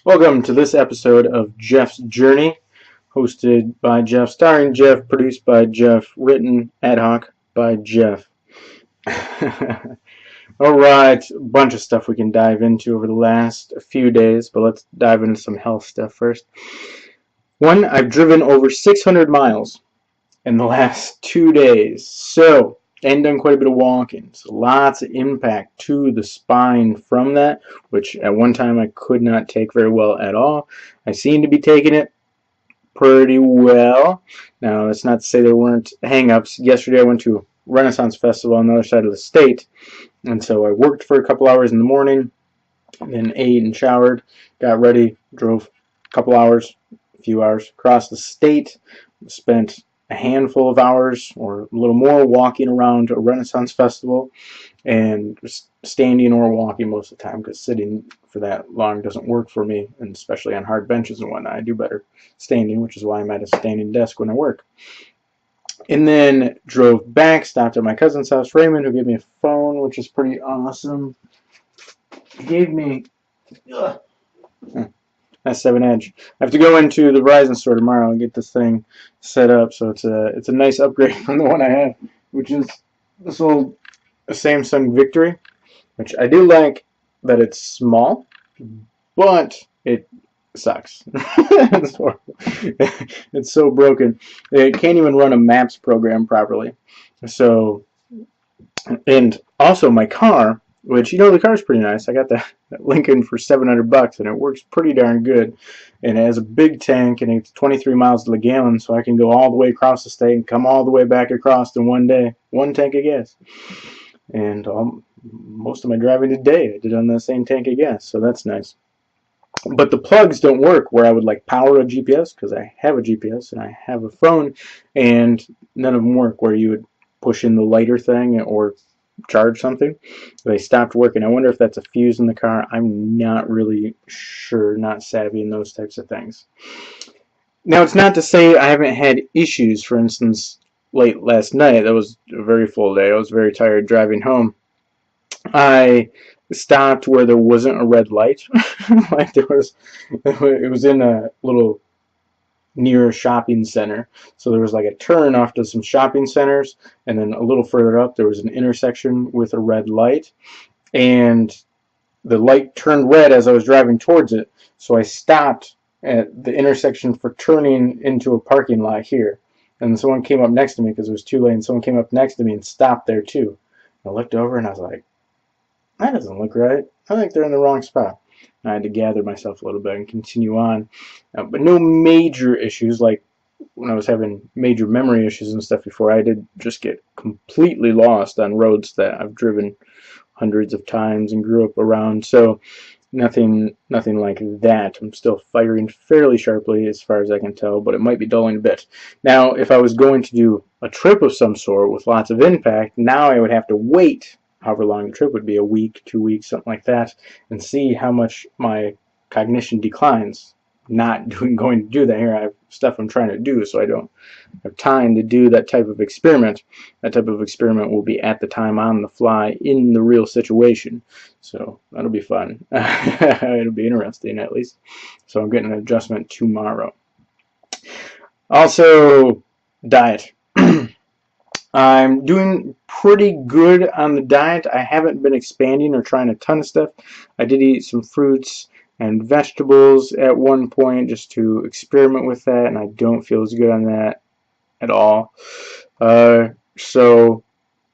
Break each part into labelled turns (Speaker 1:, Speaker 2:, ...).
Speaker 1: Welcome to this episode of Jeff's Journey, hosted by Jeff, starring Jeff, produced by Jeff, written ad hoc by Jeff. Alright, a bunch of stuff we can dive into over the last few days, but let's dive into some health stuff first. One, I've driven over 600 miles in the last 2 days, and done quite a bit of walking. So lots of impact to the spine from that, which at one time I could not take very well at all. I seem to be taking it pretty well. Now, that's not to say there weren't hang-ups. Yesterday I went to a Renaissance Festival on the other side of the state, and so I worked for a couple hours in the morning, then ate and showered, got ready, drove a couple hours, a few hours across the state, spent a handful of hours or a little more walking around a Renaissance festival, and standing or walking most of the time, because sitting for that long doesn't work for me, and especially on hard benches and whatnot. I do better standing, which is why I'm at a standing desk when I work. And then drove back, stopped at my cousin's house, Raymond, who gave me a phone, which is pretty awesome. He gave me S7 Edge. I have to go into the Verizon store tomorrow and get this thing set up, so it's a nice upgrade from the one I have, which is this old Samsung Victory, which I do like that it's small, but it sucks. It's horrible. It's so broken. It can't even run a maps program properly. So, and also my car, which, the car's pretty nice. I got that Lincoln for $700, and it works pretty darn good. And it has a big tank, and it's 23 miles to the gallon, so I can go all the way across the state and come all the way back across in one day. One tank of gas. And most of my driving today I did on the same tank of gas, so that's nice. But the plugs don't work where I would like power a GPS, because I have a GPS and I have a phone, and none of them work where you would push in the lighter thing or charge something. They stopped working. I wonder if that's a fuse in the car. I'm not really sure, not savvy in those types of things. Now, it's not to say I haven't had issues. For instance, late last night, that was a very full day. I was very tired driving home. I stopped where there wasn't a red light. Like it was in a little near a shopping center, so there was like a turn off to some shopping centers, and then a little further up there was an intersection with a red light, and the light turned red as I was driving towards it, so I stopped at the intersection for turning into a parking lot here, and someone came up next to me because it was 2 lanes. Someone came up next to me and stopped there too. I looked over and I was like, that doesn't look right. I think they're in the wrong spot. I had to gather myself a little bit and continue on. But no major issues, like when I was having major memory issues and stuff before. I did just get completely lost on roads that I've driven hundreds of times and grew up around. So nothing like that. I'm still firing fairly sharply as far as I can tell, but it might be dulling a bit. Now, if I was going to do a trip of some sort with lots of impact, now I would have to wait however long the trip would be, a week, 2 weeks, something like that, and see how much my cognition declines. Not going to do that here. I have stuff I'm trying to do, so I don't have time to do that type of experiment. That type of experiment will be at the time, on the fly, in the real situation. So that'll be fun. It'll be interesting, at least. So I'm getting an adjustment tomorrow. Also, diet. I'm doing pretty good on the diet. I haven't been expanding or trying a ton of stuff. I did eat some fruits and vegetables at one point just to experiment with that, and I don't feel as good on that at all. So,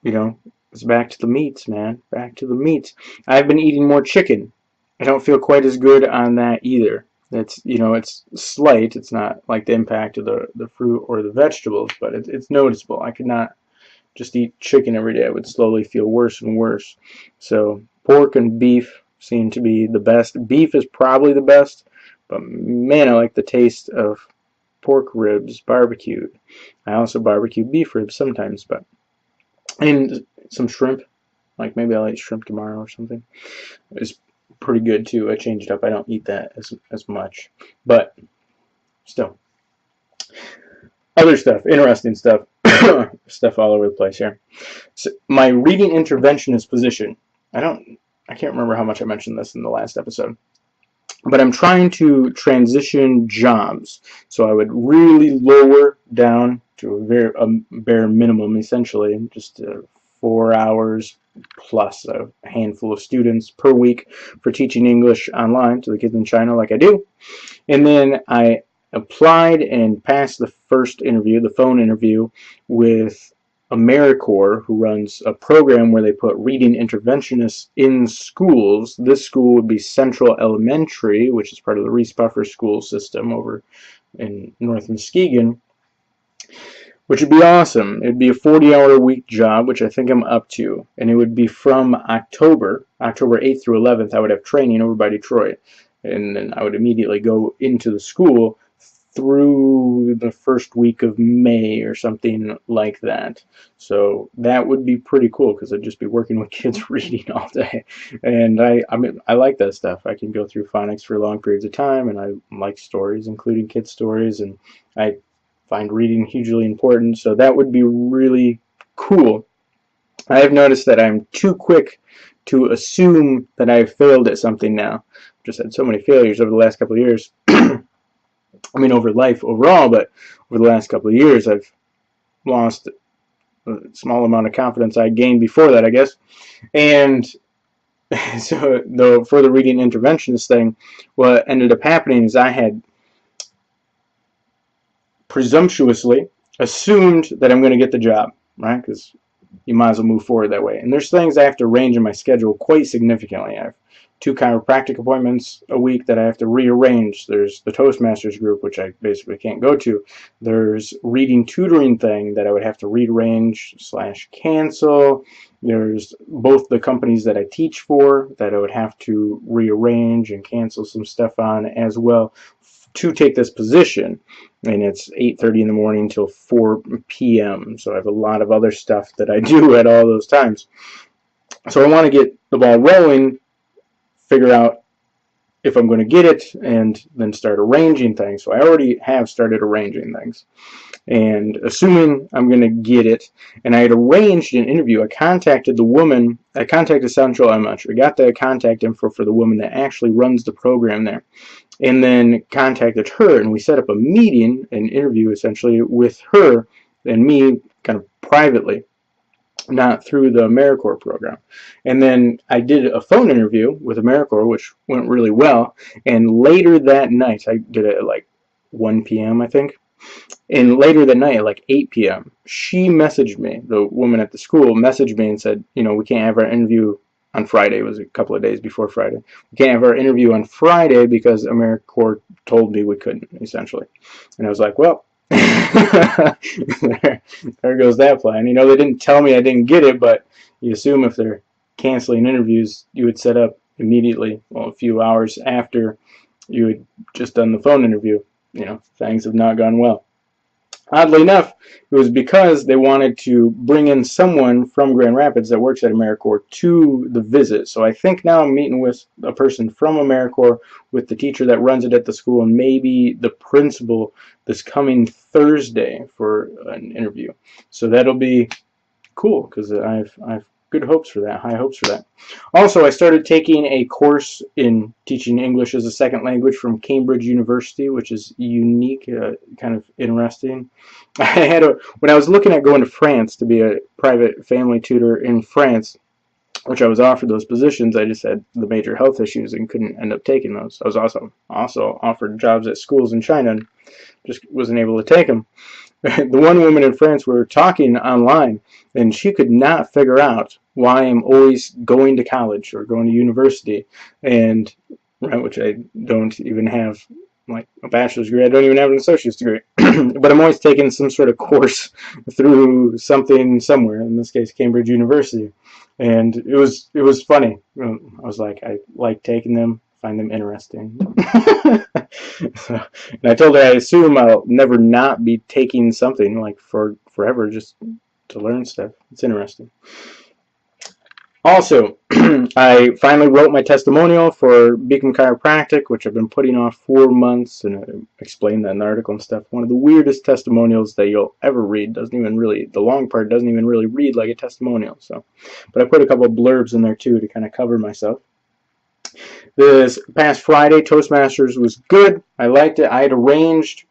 Speaker 1: it's back to the meats, man. Back to the meats. I've been eating more chicken. I don't feel quite as good on that either. It's slight. It's not like the impact of the fruit or the vegetables, but it's noticeable. I could not just eat chicken every day. I would slowly feel worse and worse. So pork and beef seem to be the best. Beef is probably the best, but man, I like the taste of pork ribs barbecued. I also barbecue beef ribs sometimes, and some shrimp. Like maybe I'll eat shrimp tomorrow or something. It's pretty good too. I changed up. I don't eat that as much, but still. Other stuff, interesting stuff. Stuff all over the place here. So my reading interventionist position. I can't remember how much I mentioned this in the last episode. but I'm trying to transition jobs. So I would really lower down to a bare minimum, essentially, just 4 hours plus a handful of students per week for teaching English online to the kids in China like I do. And then I applied and passed the first interview, the phone interview, with AmeriCorps, who runs a program where they put reading interventionists in schools. This school would be Central Elementary, which is part of the Reese Buffer school system over in North Muskegon, which would be awesome. It'd be a 40-hour-a-week job, which I think I'm up to, and it would be from October 8th through 11th. I would have training over by Detroit, and then I would immediately go into the school through the first week of May or something like that. So that would be pretty cool because I'd just be working with kids reading all day, and I mean I like that stuff. I can go through phonics for long periods of time, and I like stories, including kids' stories, and I find reading hugely important, so that would be really cool. I have noticed that I'm too quick to assume that I've failed at something now. I've just had so many failures over the last couple of years. I mean, over life overall, but over the last couple of years, I've lost a small amount of confidence I gained before that, I guess. And so, for the reading interventionist thing, what ended up happening is I had presumptuously assumed that I'm going to get the job, right? Because you might as well move forward that way. And there's things I have to arrange in my schedule quite significantly. I have 2 chiropractic appointments a week that I have to rearrange. There's the Toastmasters group, which I basically can't go to. There's reading tutoring thing that I would have to rearrange / cancel. There's both the companies that I teach for that I would have to rearrange and cancel some stuff on as well to take this position. And it's 8:30 in the morning till 4 p.m. So I have a lot of other stuff that I do at all those times. So I want to get the ball rolling, figure out if I'm going to get it, and then start arranging things. So I already have started arranging things. And assuming I'm going to get it, and I had arranged an interview, I contacted the woman, I contacted Central Elementary, got the contact info for the woman that actually runs the program there, and then contacted her, and we set up a meeting, an interview essentially, with her and me kind of privately, not through the AmeriCorps program. And then I did a phone interview with AmeriCorps, which went really well, and later that night, I did it at like 1 p.m. I think, and later that night at like 8 p.m., she messaged me, the woman at the school messaged me and said, you know, we can't have our interview on Friday. It was a couple of days before Friday. We can't have our interview on Friday because AmeriCorps told me we couldn't, essentially. And I was like, well, there goes that plan. You know, they didn't tell me I didn't get it, but you assume if they're canceling interviews, you would set up immediately, well, a few hours after you had just done the phone interview. You know, things have not gone well. Oddly enough, it was because they wanted to bring in someone from Grand Rapids that works at AmeriCorps to the visit. So I think now I'm meeting with a person from AmeriCorps, with the teacher that runs it at the school, and maybe the principal this coming Thursday for an interview. So that'll be cool because I've good hopes for that, high hopes for that. Also, I started taking a course in teaching English as a second language from Cambridge University, which is unique, kind of interesting. When I was looking at going to France to be a private family tutor in France, which I was offered those positions, I just had the major health issues and couldn't end up taking those. I was also offered jobs at schools in China and just wasn't able to take them. The one woman in France, we were talking online, and she could not figure out why I'm always going to college or going to university, and right, which I don't even have, like a bachelor's degree. I don't even have an associate's degree, but I'm always taking some sort of course through something somewhere. In this case, Cambridge University, and it was funny. I was like, I like taking them. Find them interesting. And I told her I assume I'll never not be taking something like for forever just to learn stuff. It's interesting. Also, I finally wrote my testimonial for Beacom Chiropractic, which I've been putting off 4 months, and I explained that in the article and stuff. One of the weirdest testimonials that you'll ever read. Doesn't even really, the long part doesn't even really read like a testimonial. So, but I put a couple of blurbs in there too to kind of cover myself. This past Friday, Toastmasters was good. I liked it. I had arranged,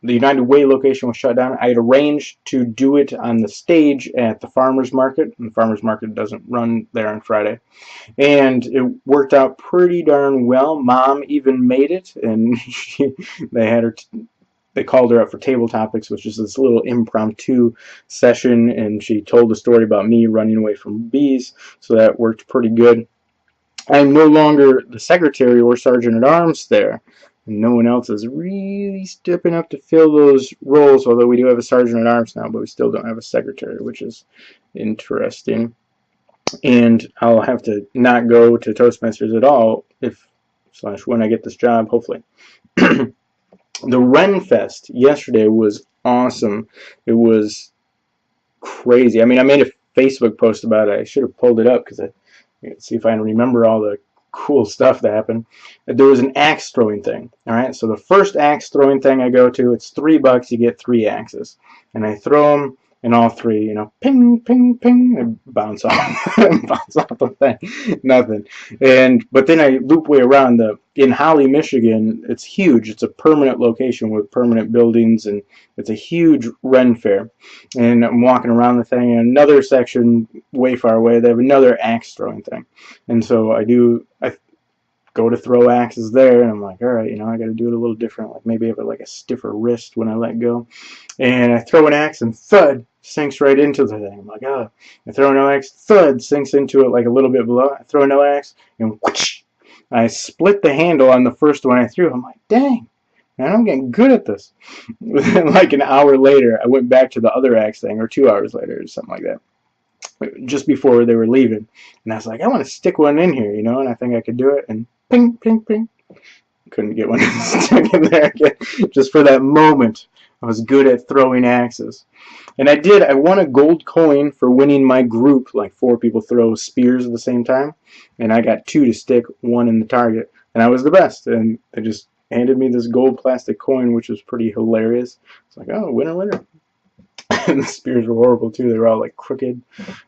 Speaker 1: the United Way location was shut down. I had arranged to do it on the stage at the farmer's market. And the farmer's market doesn't run there on Friday. And it worked out pretty darn well. Mom even made it, and they had her. They called her up for Table Topics, which is this little impromptu session, and she told a story about me running away from bees, so that worked pretty good. I'm no longer the secretary or sergeant-at-arms there, and no one else is really stepping up to fill those roles, although we do have a sergeant-at-arms now, but we still don't have a secretary, which is interesting. And I'll have to not go to Toastmasters at all when I get this job, hopefully. The Ren Fest yesterday was awesome. It was crazy. I mean, I made a Facebook post about it. I should have pulled it up because see if I can remember all the cool stuff that happened. There was an axe throwing thing. All right, so the first axe throwing thing I go to, it's $3. You get 3 axes, and I throw them. And all 3, you know, ping, ping, ping, and bounce off, bounce off the thing, nothing. But then I loop way around. In Holly, Michigan, it's huge. It's a permanent location with permanent buildings, and it's a huge Ren fair. And I'm walking around the thing. And another section way far away, they have another axe throwing thing. And so I go to throw axes there, and I'm like, all right, you know, I got to do it a little different. Like maybe have a stiffer wrist when I let go. And I throw an axe, and thud, sinks right into the thing. I'm like, oh. I throw another axe, thud, sinks into it like a little bit below. I throw another axe, and whoosh, I split the handle on the first one I threw. I'm like, dang, man, I'm getting good at this. Like an hour later, I went back to the other axe thing, or 2 hours later, or something like that. Just before they were leaving. And I was like, I want to stick one in here, you know, and I think I could do it. And ping, ping, ping. Couldn't get one stuck in there again. Just for that moment, I was good at throwing axes. And I won a gold coin for winning my group. Like 4 people throw spears at the same time. And I got 2 to stick, 1 in the target. And I was the best. And they just handed me this gold plastic coin, which was pretty hilarious. It's like, oh, winner, winner. And the spears were horrible too. They were all like crooked.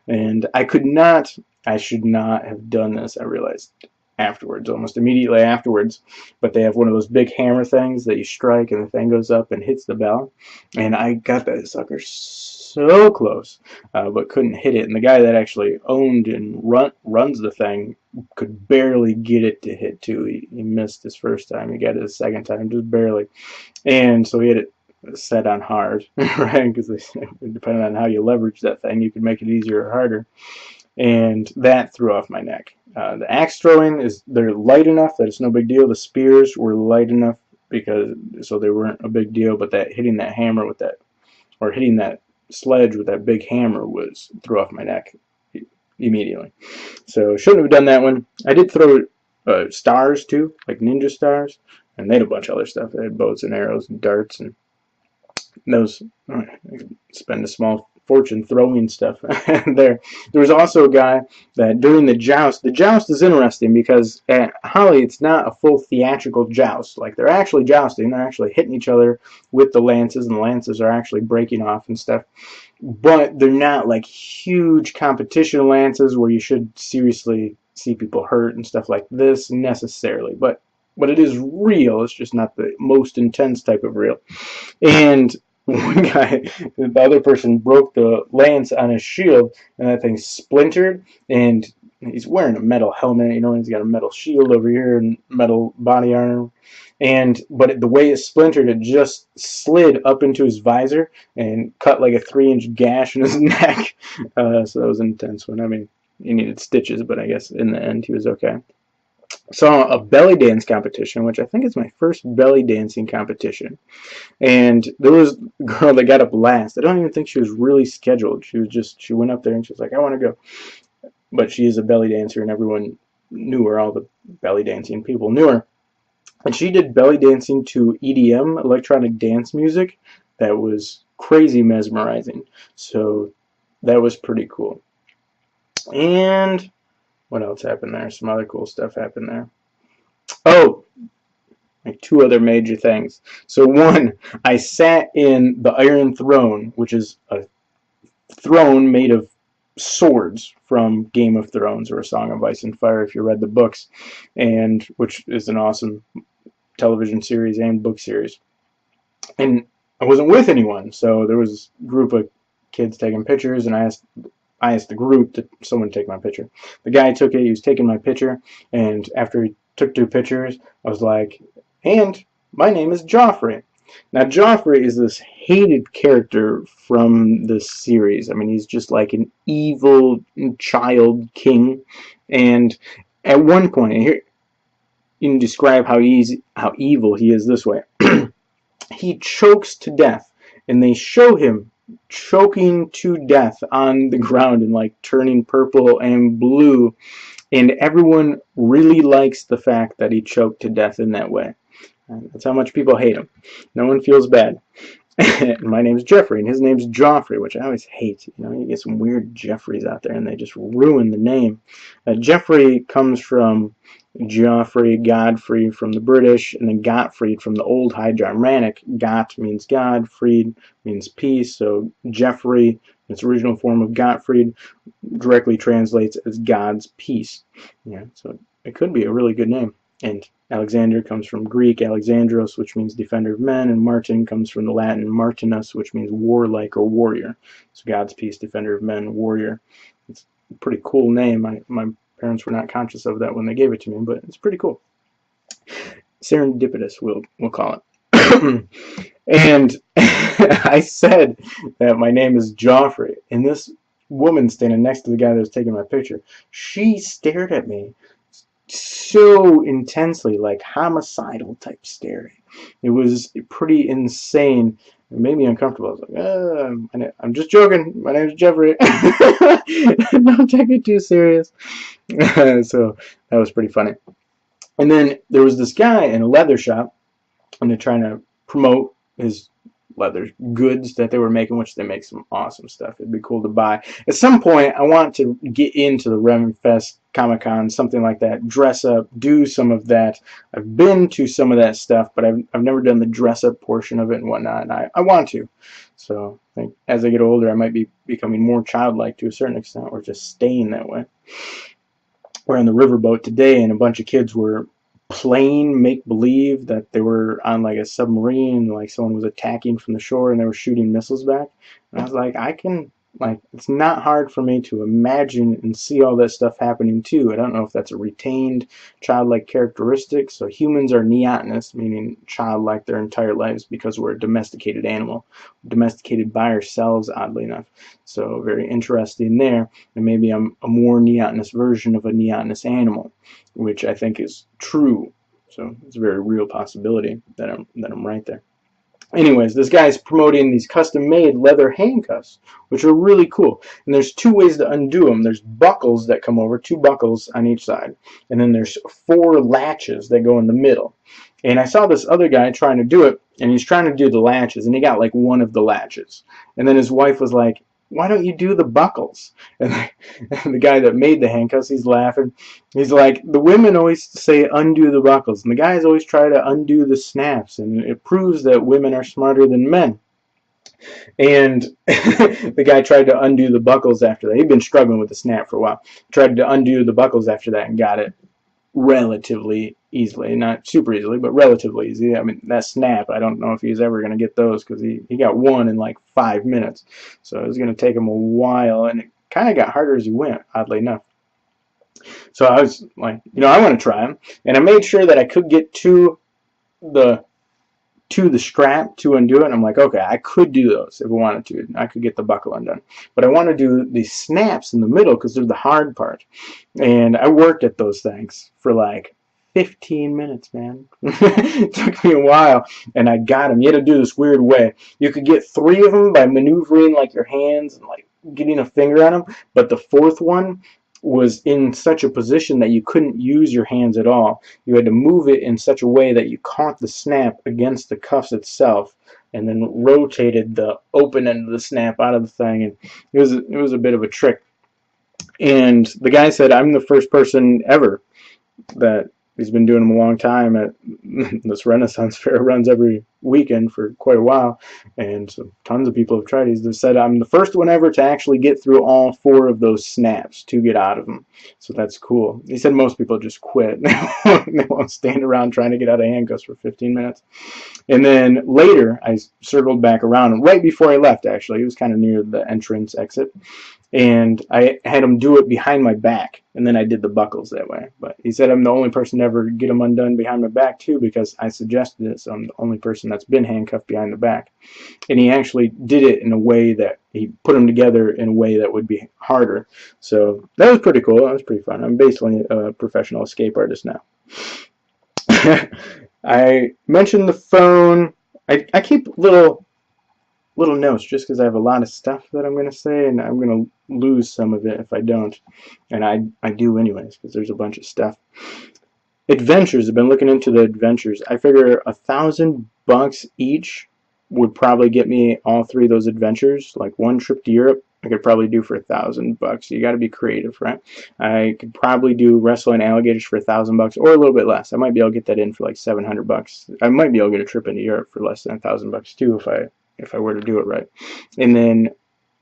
Speaker 1: And I should not have done this, I realized afterwards, almost immediately afterwards. But they have one of those big hammer things that you strike and the thing goes up and hits the bell. And I got that sucker so close, but couldn't hit it. And the guy that actually owned and runs the thing could barely get it to hit too. He missed his first time. He got it his second time, just barely. And so he had it set on hard, right? Because depending on how you leverage that thing, you can make it easier or harder. And that threw off my neck. The axe throwing they're light enough that it's no big deal. The spears were light enough so they weren't a big deal. But hitting that hammer with that, or hitting that sledge with that big hammer threw off my neck immediately. So shouldn't have done that one. I did throw stars too, like ninja stars, and they had a bunch of other stuff. They had bows and arrows and darts and those. I spend a small fortune throwing stuff there. There was also a guy that during the joust is interesting because at Holly it's not a full theatrical joust. Like they're actually jousting, they're actually hitting each other with the lances, and the lances are actually breaking off and stuff. But they're not like huge competition lances where you should seriously see people hurt and stuff like this necessarily. But it is real. It's just not the most intense type of real. And one guy, the other person broke the lance on his shield, and that thing splintered, and he's wearing a metal helmet, you know, and he's got a metal shield over here and metal body armor. But the way it splintered, it just slid up into his visor and cut like a 3-inch gash in his neck. So that was an intense one. I mean, he needed stitches, but I guess in the end he was okay. Saw a belly dance competition, which I think is my first belly dancing competition. And there was a girl that got up last. I don't even think she was really scheduled. She went up there and she was like, I want to go. But she is a belly dancer, and everyone knew her. All the belly dancing people knew her. And she did belly dancing to EDM, electronic dance music, that was crazy mesmerizing. So that was pretty cool. And what else happened there? Some other cool stuff happened there. Oh, like 2 other major things. So one, I sat in the Iron Throne, which is a throne made of swords from Game of Thrones or A Song of Ice and Fire if you read the books, and which is an awesome television series and book series. And I wasn't with anyone, so there was a group of kids taking pictures, and I asked the group to someone take my picture. The guy took it, he was taking my picture, and after he took 2 pictures, I was like, and my name is Joffrey. Now, Joffrey is this hated character from the series. I mean, he's just like an evil child king, and at one point, and here you can describe how evil he is this way. He chokes to death, and they show him choking to death on the ground and like turning purple and blue, and everyone really likes the fact that he choked to death in that way. And that's how much people hate him. No one feels bad. My name's Jeffrey, and his name's Joffrey, which I always hate. You know, you get some weird Jeffreys out there, and they just ruin the name. Jeffrey comes from Geoffrey, Godfrey from the British, and then Gottfried from the Old High Germanic. Gott means God, Fried means peace, so Jeffrey, its original form of Gottfried, directly translates as God's peace. Yeah, so it could be a really good name. And Alexander comes from Greek Alexandros, which means defender of men, and Martin comes from the Latin Martinus, which means warlike or warrior. So God's peace, defender of men, warrior. It's a pretty cool name. My parents were not conscious of that when they gave it to me, but it's pretty cool. Serendipitous, we'll call it. And I said that my name is Joffrey, and this woman standing next to the guy that was taking my picture, she stared at me so intensely, like homicidal type staring. It was pretty insane. It made me uncomfortable. I was like, I'm just joking. My name is Jeffrey. Don't take it too serious. So that was pretty funny. And then there was this guy in a leather shop, and they're trying to promote his leather goods that they were making, which they make some awesome stuff. It'd be cool to buy. At some point, I want to get into the Revenfest, Comic-Con, something like that, dress up, do some of that. I've been to some of that stuff, but I've never done the dress-up portion of it and whatnot, and I want to. So I think as I get older, I might be becoming more childlike to a certain extent, or just staying that way. We're on the riverboat today, and a bunch of kids were playing make-believe that they were on like a submarine, and like someone was attacking from the shore and they were shooting missiles back. And I was like, it's not hard for me to imagine and see all that stuff happening too. I don't know if that's a retained childlike characteristic. So humans are neotenous, meaning childlike their entire lives, because we're a domesticated animal, domesticated by ourselves, oddly enough. So very interesting there. And maybe I'm a more neotenous version of a neotenous animal, which I think is true. So it's a very real possibility that I'm right there. Anyways, this guy's promoting these custom-made leather handcuffs, which are really cool. And there's 2 ways to undo them. There's buckles that come over, 2 buckles on each side. And then there's 4 latches that go in the middle. And I saw this other guy trying to do it, and he's trying to do the latches, and he got like one of the latches. And then his wife was like, why don't you do the buckles? And the guy that made the handcuffs, he's laughing. He's like, the women always say undo the buckles, and the guys always try to undo the snaps, and it proves that women are smarter than men. And the guy tried to undo the buckles after that. He'd been struggling with the snap for a while. Tried to undo the buckles after that and got it relatively easily. Not super easily, but relatively easy. I mean, that snap, I don't know if he's ever going to get those, because he got one in like 5 minutes. So it was going to take him a while, and it kind of got harder as he went, oddly enough. So I was like, I want to try them. And I made sure that I could get to the strap to undo it. And I'm like, okay, I could do those if I wanted to. I could get the buckle undone. But I want to do the snaps in the middle, because they're the hard part. And I worked at those things for like 15 minutes, man. It took me a while, and I got them. You had to do this weird way. You could get 3 of them by maneuvering like your hands and like getting a finger on them, but the 4th one was in such a position that you couldn't use your hands at all. You had to move it in such a way that you caught the snap against the cuffs itself, and then rotated the open end of the snap out of the thing. And it was a bit of a trick. And the guy said, I'm the first person ever that he's been doing them a long time at this Renaissance fair runs every weekend for quite a while, and so tons of people have tried these. They said I'm the first one ever to actually get through all 4 of those snaps to get out of them, so that's cool. He said most people just quit. They won't stand around trying to get out of handcuffs for 15 minutes. And then later, I circled back around, and right before I left, actually, it was kind of near the entrance exit, and I had him do it behind my back, and then I did the buckles that way. But he said I'm the only person to ever get them undone behind my back, too, because I suggested it, so I'm the only person that's been handcuffed behind the back. And he actually did it in a way that he put them together in a way that would be harder. So that was pretty cool. That was pretty fun. I'm basically a professional escape artist now. I mentioned the phone. I keep little notes just because I have a lot of stuff that I'm going to say, and I'm going to lose some of it if I don't. And I do anyways, because there's a bunch of stuff. Adventures. I've been looking into the adventures. I figure $1,000 each would probably get me all 3 of those adventures. Like one trip to Europe, I could probably do for $1,000. You got to be creative, right? I could probably do wrestling alligators for $1,000 or a little bit less. I might be able to get that in for like $700. I might be able to get a trip into Europe for less than $1,000 too if I were to do it right. And then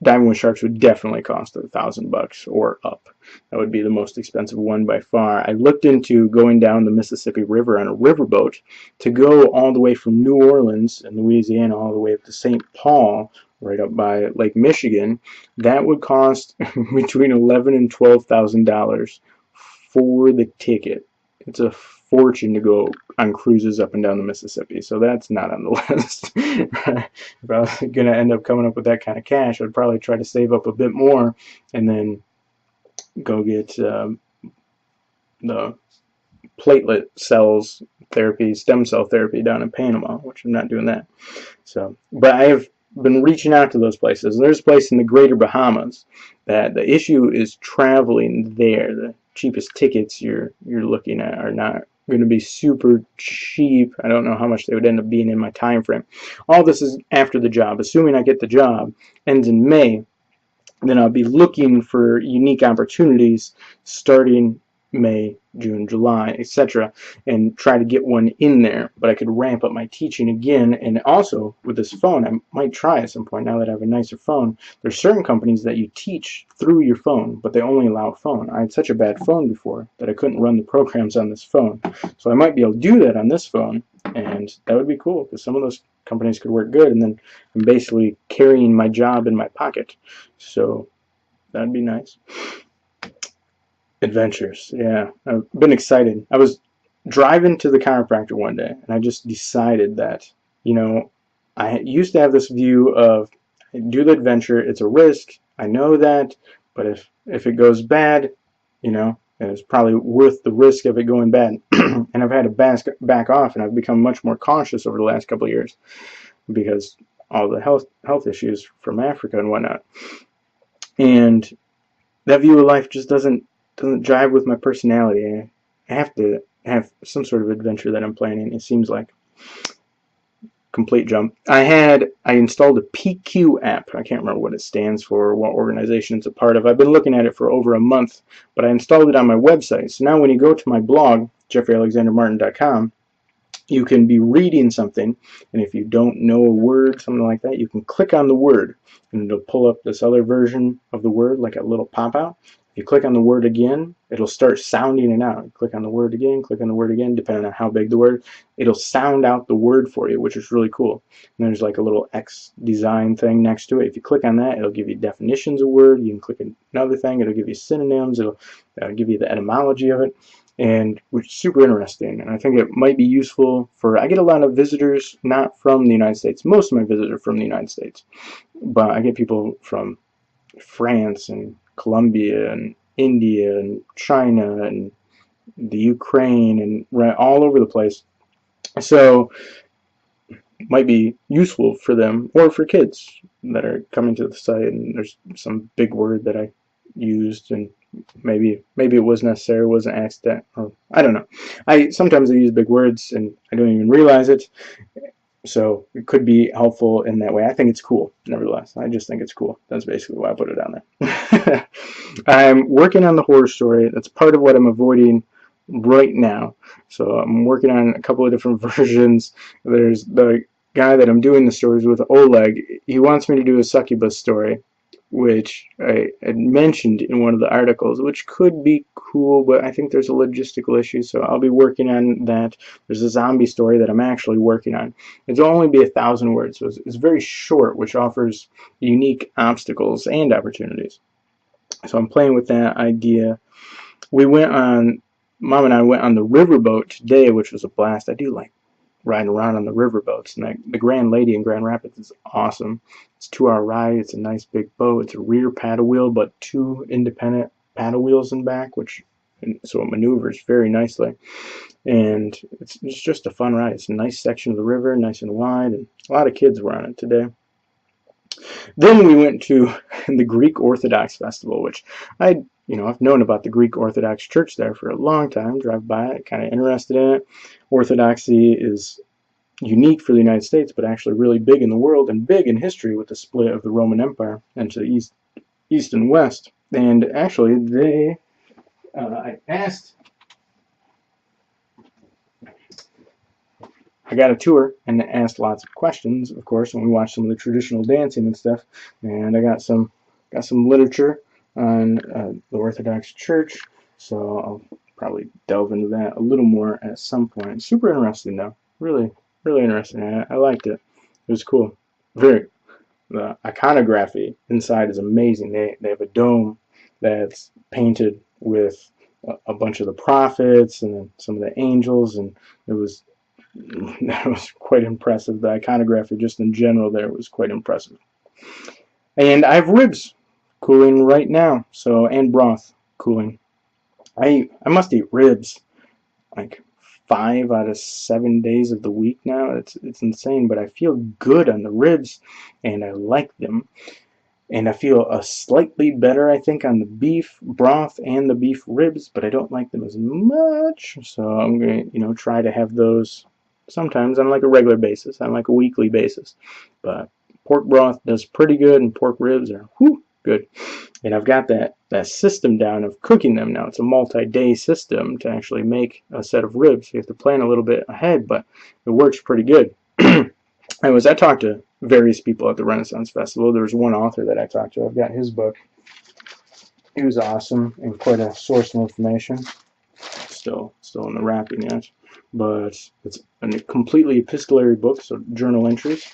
Speaker 1: diving with sharks would definitely cost $1,000 or up. That would be the most expensive one by far. I looked into going down the Mississippi River on a riverboat to go all the way from New Orleans in Louisiana all the way up to St. Paul, right up by Lake Michigan. That would cost between $11,000 and $12,000 for the ticket. It's a fortune to go on cruises up and down the Mississippi, so that's not on the list. If I was going to end up coming up with that kind of cash, I'd probably try to save up a bit more and then go get the platelet cells therapy, stem cell therapy down in Panama, which I'm not doing that. So, but I have been reaching out to those places. There's a place in the Greater Bahamas that the issue is traveling there. The cheapest tickets you're looking at are not going to be super cheap. I don't know how much they would end up being in my time frame. All this is after the job. Assuming I get the job, ends in May, then I'll be looking for unique opportunities starting May, June, July, etc., and try to get one in there. But I could ramp up my teaching again, and also with this phone, I might try at some point now that I have a nicer phone. There's certain companies that you teach through your phone, but they only allow a phone. I had such a bad phone before that I couldn't run the programs on this phone, so I might be able to do that on this phone, and that would be cool because some of those companies could work good, and then I'm basically carrying my job in my pocket, so that'd be nice. Adventures, yeah. I've been excited. I was driving to the chiropractor one day, and I just decided that, you know, I used to have this view of do the adventure, it's a risk, I know that, but if it goes bad, you know, it's probably worth the risk of it going bad. And I've had to back off, and I've become much more cautious over the last couple of years because all the health issues from Africa and whatnot. And that view of life just doesn't jive with my personality. I have to have some sort of adventure that I'm planning. It seems like complete jump. I installed a PQ app. I can't remember what it stands for or what organization it's a part of. I've been looking at it for over a month, but I installed it on my website. So now when you go to my blog, jeffreyalexandermartin.com, you can be reading something, and if you don't know a word, something like that, you can click on the word, and it'll pull up this other version of the word, like a little pop-out. If you click on the word again, it'll start sounding it out. Click on the word again, depending on how big the word. It'll sound out the word for you, which is really cool. And there's like a little X design thing next to it. If you click on that, it'll give you definitions of word. You can click another thing. It'll give you synonyms. It'll give you the etymology of it, and which is super interesting. And I think it might be useful for, I get a lot of visitors not from the United States. Most of my visitors are from the United States, but I get people from France and Colombia and India and China and the Ukraine and all over the place. So it might be useful for them or for kids that are coming to the site, and there's some big word that I used, and maybe it was necessary, it was an accident, or I don't know. Sometimes I use big words and I don't even realize it. So it could be helpful in that way. I think it's cool, nevertheless. I just think it's cool. That's basically why I put it on there. I'm working on the horror story. That's part of what I'm avoiding right now. So I'm working on a couple of different versions. There's the guy that I'm doing the stories with, Oleg. He wants me to do a succubus story, which I had mentioned in one of the articles, which could be cool, but I think there's a logistical issue, so I'll be working on that. There's a zombie story that I'm actually working on. It'll only be 1,000 words, so it's very short, which offers unique obstacles and opportunities. So I'm playing with that idea. Mom and I went on the riverboat today, which was a blast. I do like riding around on the riverboats, and the Grand Lady in Grand Rapids is awesome. It's a 2-hour ride. It's a nice big boat. It's a rear paddle wheel, but 2 independent paddle wheels in back, so it maneuvers very nicely. And it's just a fun ride. It's a nice section of the river, nice and wide, and a lot of kids were on it today. Then we went to the Greek Orthodox Festival, which I've known about the Greek Orthodox Church there for a long time. Drive by it, kind of interested in it. Orthodoxy is unique for the United States, but actually really big in the world and big in history with the split of the Roman Empire into the east and west. And actually, I got a tour and asked lots of questions, of course, and we watched some of the traditional dancing and stuff. And I got some literature on the Orthodox Church, so I'll probably delve into that a little more at some point. Super interesting, though. Really, really interesting. I liked it. It was cool. The iconography inside is amazing. They have a dome that's painted with a bunch of the prophets and some of the angels, and that was quite impressive. The iconography just in general there was quite impressive. And I have ribs cooling right now, and broth cooling. I must eat ribs like 5 out of 7 days of the week now. It's insane, but I feel good on the ribs and I like them. And I feel slightly better, I think, on the beef broth and the beef ribs, but I don't like them as much. So I'm going to, try to have those sometimes on like a regular basis, on like a weekly basis. But pork broth does pretty good, and pork ribs are good. And I've got that system down of cooking them now. It's a multi-day system to actually make a set of ribs. You have to plan a little bit ahead, but it works pretty good. I talked to various people at the Renaissance Festival. There was one author that I talked to. I've got his book. He was awesome and quite a source of information. Still in the wrapping yet, but it's a completely epistolary book, so journal entries,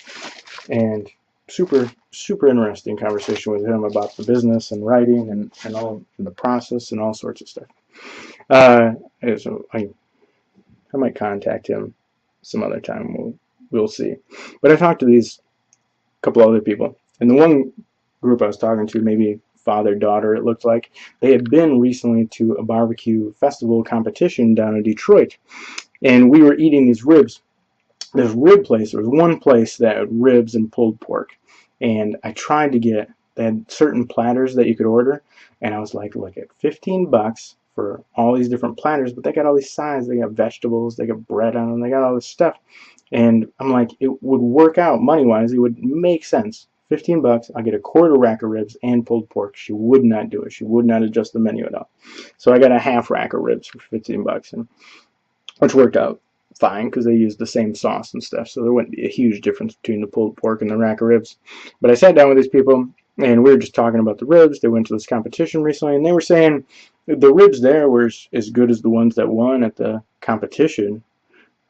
Speaker 1: and super interesting conversation with him about the business and writing and all the process and all sorts of stuff. So I might contact him some other time. We'll see. But I talked to these couple other people, and the one group I was talking to, maybe father-daughter, it looked like, they had been recently to a barbecue festival competition down in Detroit, and we were eating these ribs. This rib place, there was one place that had ribs and pulled pork, and I tried to they had certain platters that you could order, and I was like, look, at $15 for all these different platters, but they got all these sides, they got vegetables, they got bread on them, they got all this stuff, and I'm like, it would work out money-wise, it would make sense. $15, I'll get a quarter rack of ribs and pulled pork. She would not do it. She would not adjust the menu at all. So I got a half rack of ribs for $15, which worked out fine because they used the same sauce and stuff. So there wouldn't be a huge difference between the pulled pork and the rack of ribs. But I sat down with these people, and we were just talking about the ribs. They went to this competition recently, and they were saying the ribs there were as good as the ones that won at the competition.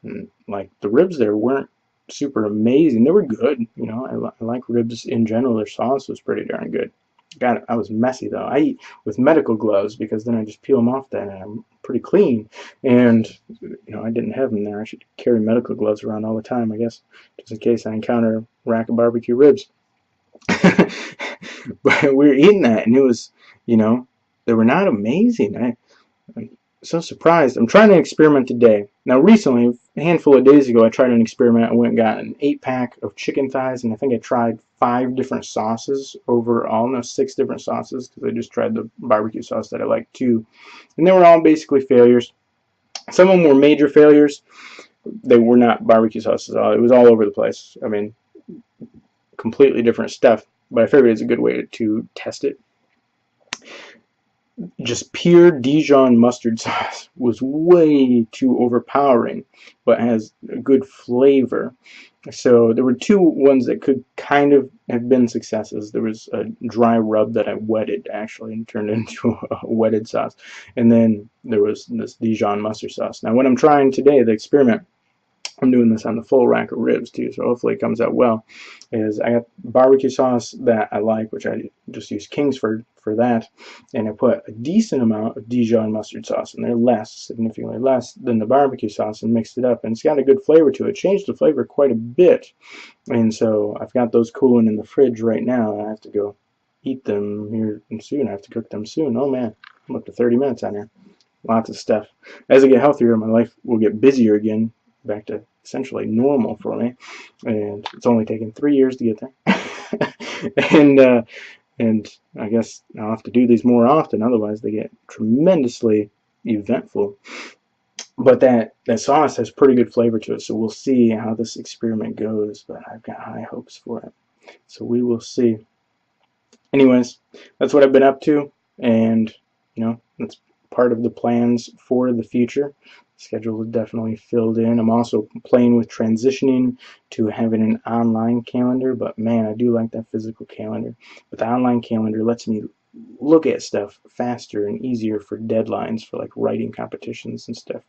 Speaker 1: And, like, the ribs there weren't super amazing. They were good, I like ribs in general. Their sauce was pretty darn good. God, I was messy though. I eat with medical gloves because then I just peel them off then and I'm pretty clean. And I didn't have them there. I should carry medical gloves around all the time, I guess, just in case I encounter a rack of barbecue ribs. But we were eating that, and it was, they were not amazing. I'm so surprised. I'm trying an experiment today. Now, recently, a handful of days ago, I tried an experiment. I went and got an 8-pack of chicken thighs, and I think I tried 5 different sauces overall. No, 6 different sauces, because I just tried the barbecue sauce that I like too. And they were all basically failures. Some of them were major failures. They were not barbecue sauces at all. It was all over the place. I mean, completely different stuff. But I figured it's a good way to test it. just pure Dijon mustard sauce was way too overpowering, but has a good flavor. So there were two ones that could kind of have been successes. There was a dry rub that I wetted actually and turned into a wetted sauce. And then there was this Dijon mustard sauce. Now what I'm trying today, the experiment, I'm doing this on the full rack of ribs too, so hopefully it comes out well, is I got barbecue sauce that I like, which I just use Kingsford for that, and I put a decent amount of Dijon mustard sauce in there, significantly less than the barbecue sauce, and mixed it up, and it's got a good flavor to it. Changed the flavor quite a bit, and so I've got those cooling in the fridge right now, and I have to go eat them here soon. I have to cook them soon. Oh man, I'm up to 30 minutes on here. Lots of stuff. As I get healthier, my life will get busier again, back to essentially normal for me, and it's only taken 3 years to get there. and I guess I'll have to do these more often, otherwise they get tremendously eventful. But that sauce has pretty good flavor to it, so we'll see how this experiment goes, but I've got high hopes for it, so we will see. Anyways, that's what I've been up to, and that's part of the plans for the future. Schedule is definitely filled in. I'm also playing with transitioning to having an online calendar, but man, I do like that physical calendar. But the online calendar lets me look at stuff faster and easier for deadlines for like writing competitions and stuff.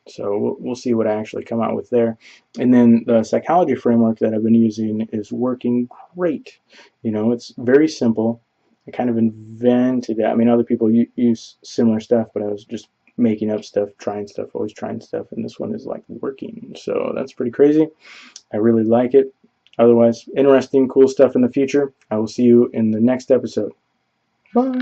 Speaker 1: So we'll see what I actually come out with there. And then the psychology framework that I've been using is working great. It's very simple. I kind of invented it. I mean, other people use similar stuff, but I was just making up stuff, trying stuff, always trying stuff, and this one is like working. So that's pretty crazy. I really like it. Otherwise, interesting, cool stuff in the future. I will see you in the next episode. Bye.